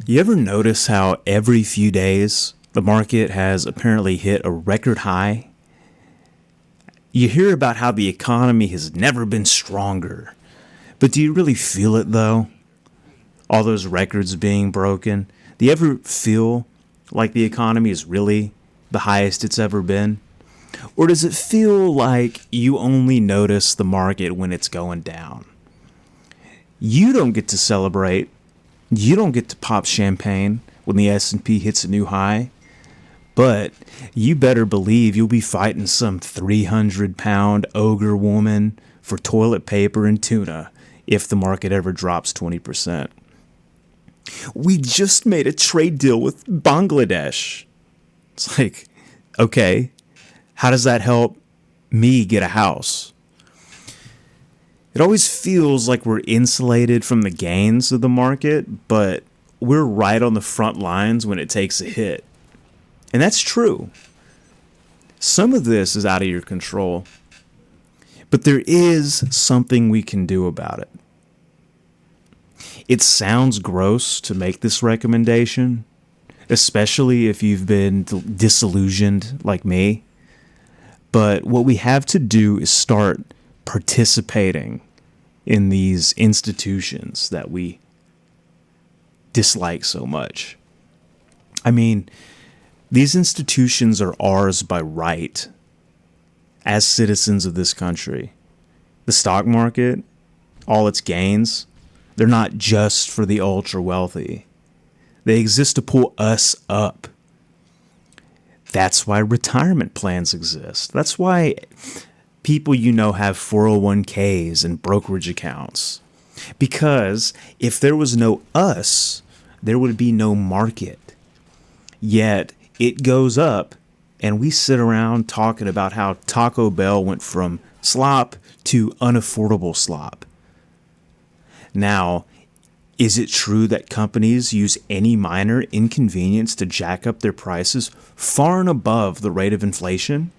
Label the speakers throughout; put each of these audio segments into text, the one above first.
Speaker 1: You ever notice how every few days the market has apparently hit a record high? You hear about how the economy has never been stronger, but do you really feel it though? All those records being broken. Do you ever feel like the economy is really the highest it's ever been? Or does it feel like you only notice the market when it's going down? You don't get to celebrate. You don't get to pop champagne when the S&P hits a new high. But you better believe you'll be fighting some 300-pound ogre woman for toilet paper and tuna if the market ever drops 20%. We just made a trade deal with Bangladesh. It's like, okay, how does that help me get a house? It always feels like we're insulated from the gains of the market, but we're right on the front lines when it takes a hit. And that's true. Some of this is out of your control, but there is something we can do about it. It sounds gross to make this recommendation, especially if you've been disillusioned like me. But what we have to do is start participating in these institutions that we dislike so much. I mean, these institutions are ours by right as citizens of this country. The stock market, all its gains, they're not just for the ultra wealthy. They exist to pull us up. That's why retirement plans exist. That's why people have 401ks and brokerage accounts. Because if there was no us, there would be no market. Yet it goes up, and we sit around talking about how Taco Bell went from slop to unaffordable slop. Now, is it true that companies use any minor inconvenience to jack up their prices far and above the rate of inflation?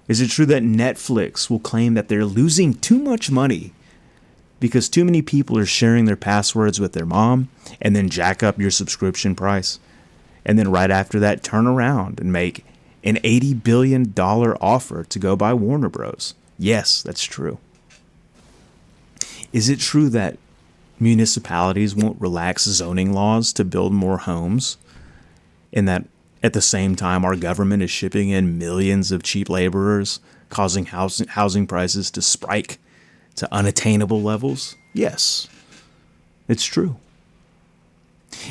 Speaker 1: Is it true that Netflix will claim that they're losing too much money because too many people are sharing their passwords with their mom and then jack up your subscription price? And then right after that, turn around and make an $80 billion offer to go buy Warner Bros. Yes, that's true. Is it true that municipalities won't relax zoning laws to build more homes, and that at the same time our government is shipping in millions of cheap laborers, causing housing prices to spike to unattainable levels? Yes, it's true.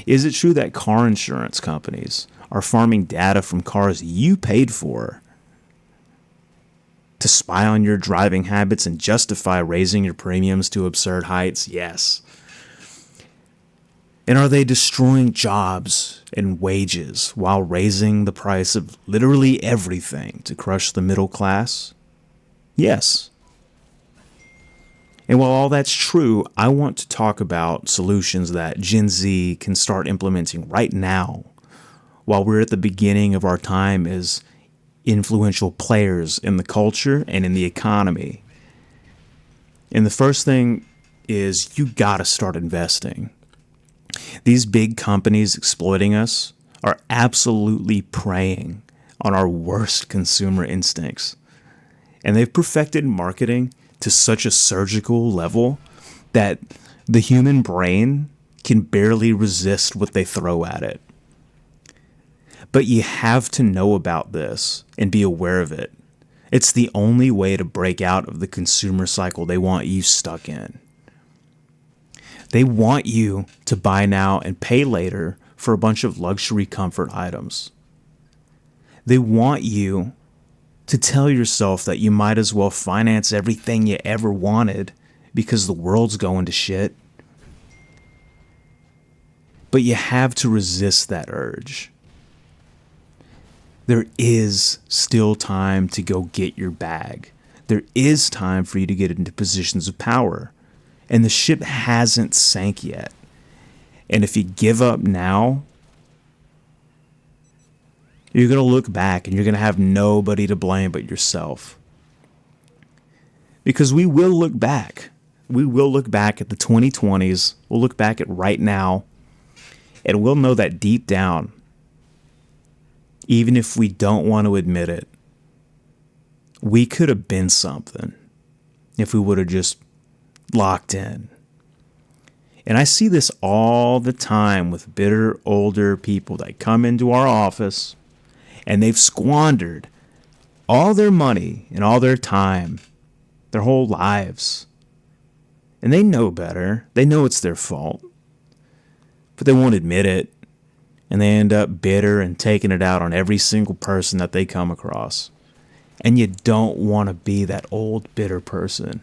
Speaker 1: Is it true that car insurance companies are farming data from cars you paid for to spy on your driving habits and justify raising your premiums to absurd heights? Yes. And are they destroying jobs and wages while raising the price of literally everything to crush the middle class? Yes. And while all that's true, I want to talk about solutions that Gen Z can start implementing right now while we're at the beginning of our time as influential players in the culture and in the economy. And the first thing is you gotta start investing. These big companies exploiting us are absolutely preying on our worst consumer instincts. And they've perfected marketing to such a surgical level that the human brain can barely resist what they throw at it. But you have to know about this and be aware of it. It's the only way to break out of the consumer cycle they want you stuck in. They want you to buy now and pay later for a bunch of luxury comfort items. They want you to tell yourself that you might as well finance everything you ever wanted because the world's going to shit. But you have to resist that urge. There is still time to go get your bag. There is time for you to get into positions of power. And the ship hasn't sank yet. And if you give up now, you're going to look back and you're going to have nobody to blame but yourself. Because we will look back. We will look back at the 2020s. We'll look back at right now. And we'll know that deep down, even if we don't want to admit it, we could have been something if we would have just locked in. And I see this all the time with bitter older people that come into our office and they've squandered all their money and all their time, their whole lives. And they know better. They know it's their fault. But they won't admit it. And they end up bitter and taking it out on every single person that they come across. And you don't want to be that old, bitter person.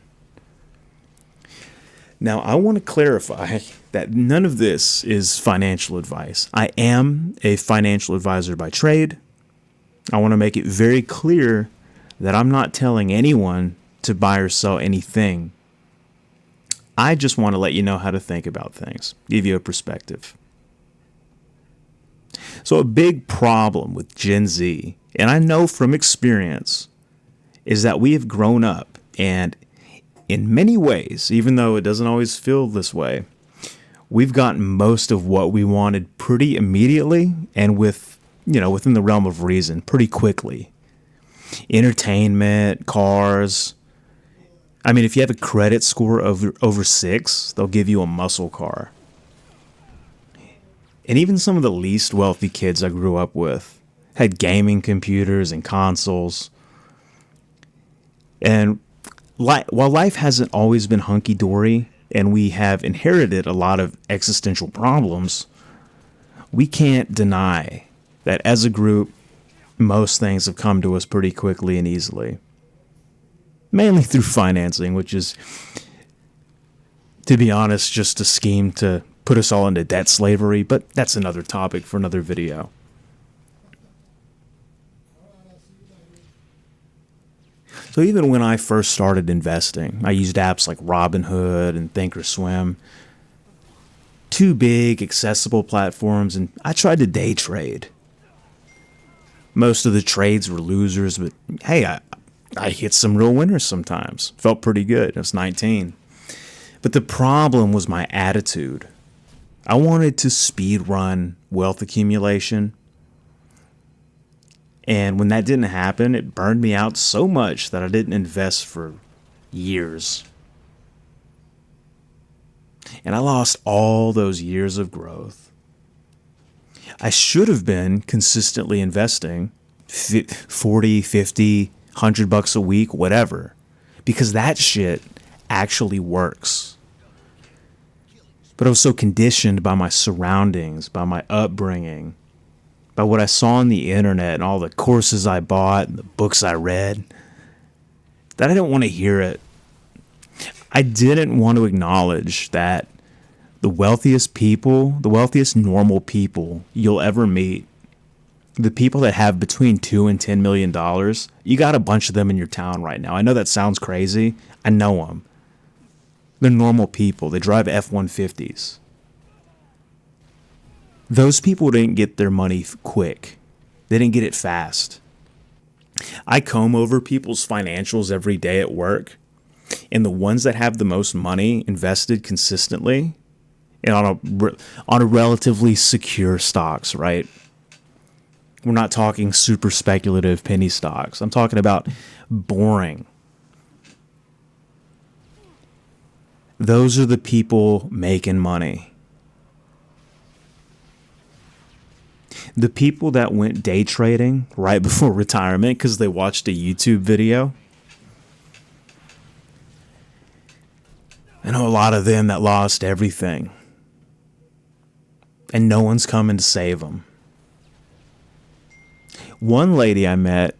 Speaker 1: Now, I want to clarify that none of this is financial advice. I am a financial advisor by trade. I want to make it very clear that I'm not telling anyone to buy or sell anything. I just want to let you know how to think about things, give you a perspective. So a big problem with Gen Z, and I know from experience, is that we have grown up, and in many ways, even though it doesn't always feel this way, we've gotten most of what we wanted pretty immediately and within the realm of reason pretty quickly. Entertainment, cars. I mean, if you have a credit score of over 6, they'll give you a muscle car. And even some of the least wealthy kids I grew up with had gaming computers and consoles. And while life hasn't always been hunky-dory and we have inherited a lot of existential problems, we can't deny that as a group, most things have come to us pretty quickly and easily. Mainly through financing, which is, to be honest, just a scheme to put us all into debt slavery, but that's another topic for another video. So even when I first started investing, I used apps like Robinhood and Thinkorswim, two big accessible platforms, and I tried to day trade. Most of the trades were losers, but hey, I hit some real winners sometimes. Felt pretty good. I was 19. But the problem was my attitude. I wanted to speed run wealth accumulation. And when that didn't happen, it burned me out so much that I didn't invest for years. And I lost all those years of growth. I should have been consistently investing 40, 50, $100 a week, whatever, because that shit actually works. But I was so conditioned by my surroundings, by my upbringing, by what I saw on the internet and all the courses I bought and the books I read, that I didn't want to hear it. I didn't want to acknowledge that the wealthiest people, the wealthiest normal people you'll ever meet, the people that have between $2 and $10 million, you got a bunch of them in your town right now. I know that sounds crazy. I know them. They're normal people. They drive F-150s. Those people didn't get their money quick. They didn't get it fast. I comb over people's financials every day at work, and the ones that have the most money invested consistently and on a relatively secure stocks, right? We're not talking super speculative penny stocks. I'm talking about boring. Those are the people making money. The people that went day trading right before retirement because they watched a YouTube video. I know a lot of them that lost everything. And no one's coming to save them. One lady I met,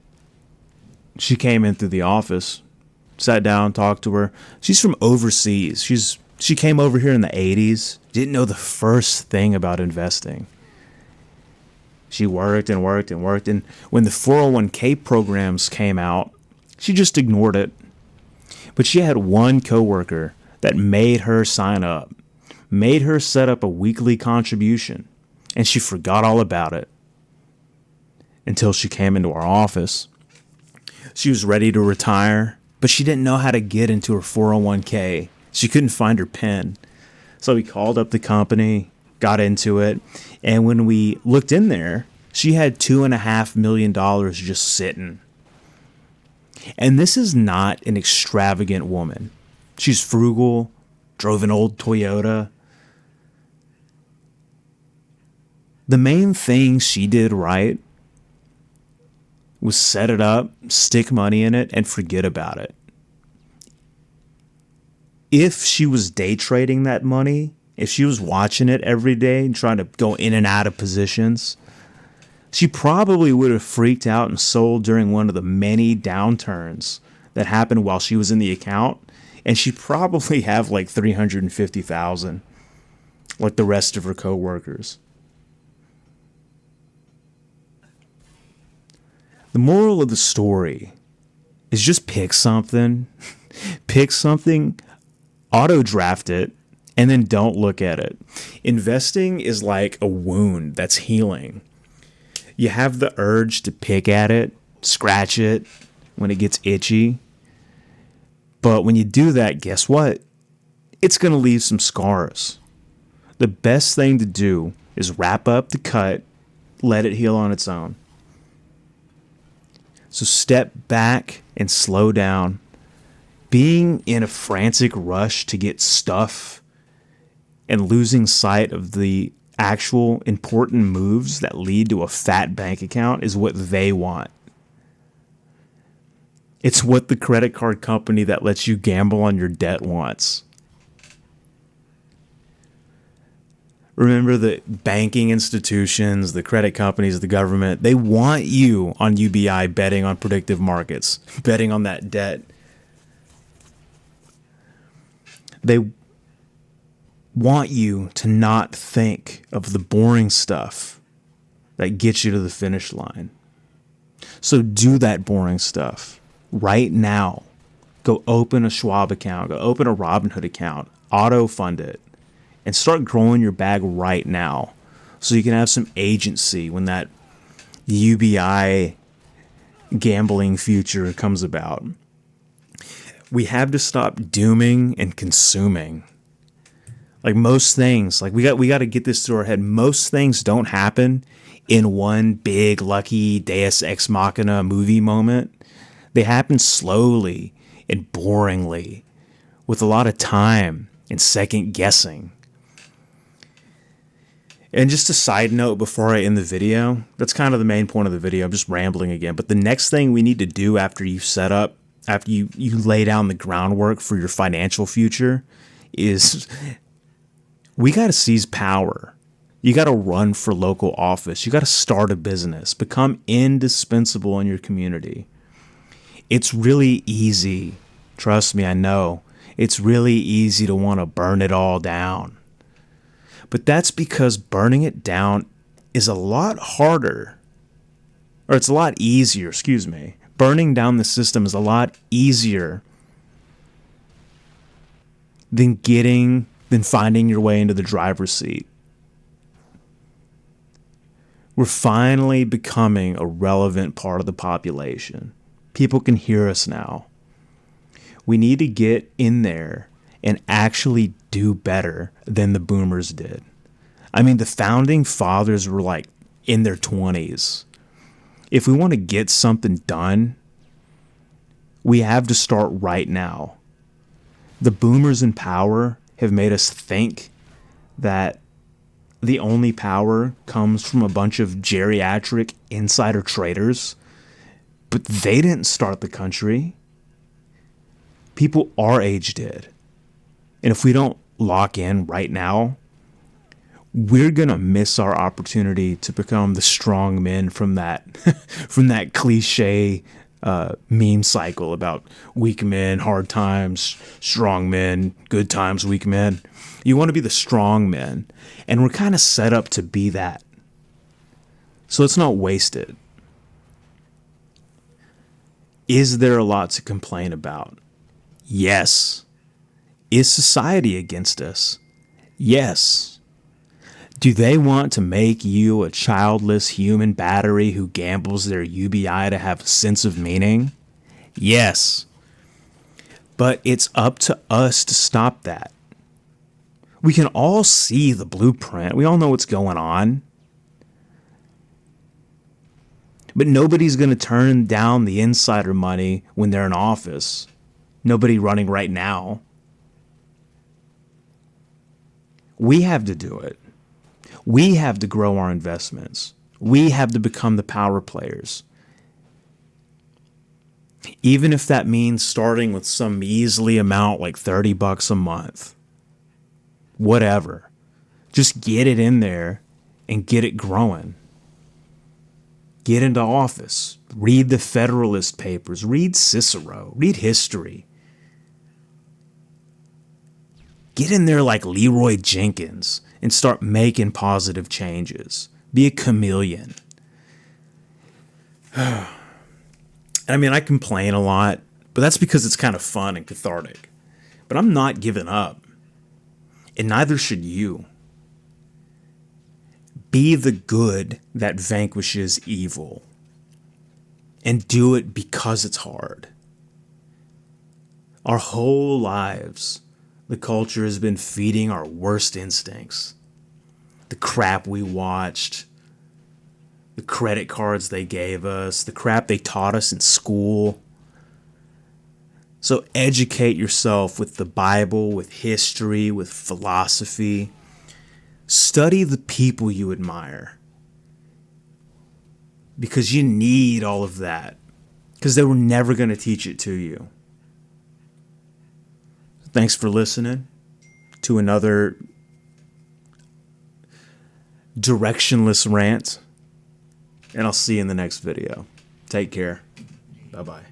Speaker 1: she came in through the office, sat down, talked to her. She's from overseas. She came over here in the 80s, didn't know the first thing about investing. She worked and worked and worked, and when the 401k programs came out, she just ignored it. But she had one coworker that made her sign up, made her set up a weekly contribution, and she forgot all about it until she came into our office. She was ready to retire, but she didn't know how to get into her 401k. She couldn't find her PIN. So we called up the company. got into it. And when we looked in there, she had $2.5 million just sitting. And this is not an extravagant woman. She's frugal, drove an old Toyota. The main thing she did right was set it up, stick money in it, and forget about it. If she was day trading that money, if she was watching it every day and trying to go in and out of positions, she probably would have freaked out and sold during one of the many downturns that happened while she was in the account. And she'd probably have like 350,000, like the rest of her coworkers. The moral of the story is just pick something, auto draft it, and then don't look at it. Investing is like a wound that's healing. You have the urge to pick at it, scratch it when it gets itchy. But when you do that, guess what? It's going to leave some scars. The best thing to do is wrap up the cut, let it heal on its own. So step back and slow down. Being in a frantic rush to get stuff and losing sight of the actual important moves that lead to a fat bank account is what they want. It's what the credit card company that lets you gamble on your debt wants. Remember, the banking institutions, the credit companies, the government, they want you on UBI betting on predictive markets, betting on that debt. They want you to not think of the boring stuff that gets you to the finish line. So do that boring stuff right now. Go open a Schwab account, go open a Robinhood account, auto fund it, and start growing your bag right now so you can have some agency when that UBI gambling future comes about. We have to stop dooming and consuming. Like most things, like we got to get this through our head. Most things don't happen in one big lucky Deus Ex Machina movie moment. They happen slowly and boringly with a lot of time and second guessing. And just a side note before I end the video, that's kind of the main point of the video. I'm just rambling again. But the next thing we need to do after you set up, after you lay down the groundwork for your financial future is we got to seize power. You got to run for local office. You got to start a business, become indispensable in your community. It's really easy. Trust me, I know. It's really easy to want to burn it all down. But that's because burning it down is a lot harder, or it's a lot easier, Burning down the system is a lot easier than finding your way into the driver's seat. We're finally becoming a relevant part of the population. People can hear us now. We need to get in there and actually do better than the boomers did. I mean, the founding fathers were like in their 20s. If we want to get something done, we have to start right now. The boomers in power have made us think that the only power comes from a bunch of geriatric insider traders, but they didn't start the country. People our age did. And if we don't lock in right now, we're going to miss our opportunity to become the strong men from that cliche meme cycle about weak men, hard times, strong men, good times, weak men. You want to be the strong men. And we're kind of set up to be that. So let's not waste it. Is there a lot to complain about? Yes. Is society against us? Yes. Do they want to make you a childless human battery who gambles their UBI to have a sense of meaning? Yes. But it's up to us to stop that. We can all see the blueprint. We all know what's going on. But nobody's going to turn down the insider money when they're in office. Nobody running right now. We have to do it. We have to grow our investments. We have to become the power players. Even if that means starting with some measly amount like $30 a month. Whatever. Just get it in there and get it growing. Get into office. Read the Federalist Papers. Read Cicero. Read history. Get in there like Leroy Jenkins and start making positive changes. Be a chameleon. I mean, I complain a lot, but that's because it's kind of fun and cathartic. But I'm not giving up. And neither should you. Be the good that vanquishes evil. And do it because it's hard. Our whole lives, the culture has been feeding our worst instincts. The crap we watched, the credit cards they gave us, the crap they taught us in school. So educate yourself with the Bible, with history, with philosophy. Study the people you admire. Because you need all of that. Because they were never going to teach it to you. Thanks for listening to another directionless rant. And I'll see you in the next video. Take care. Bye-bye.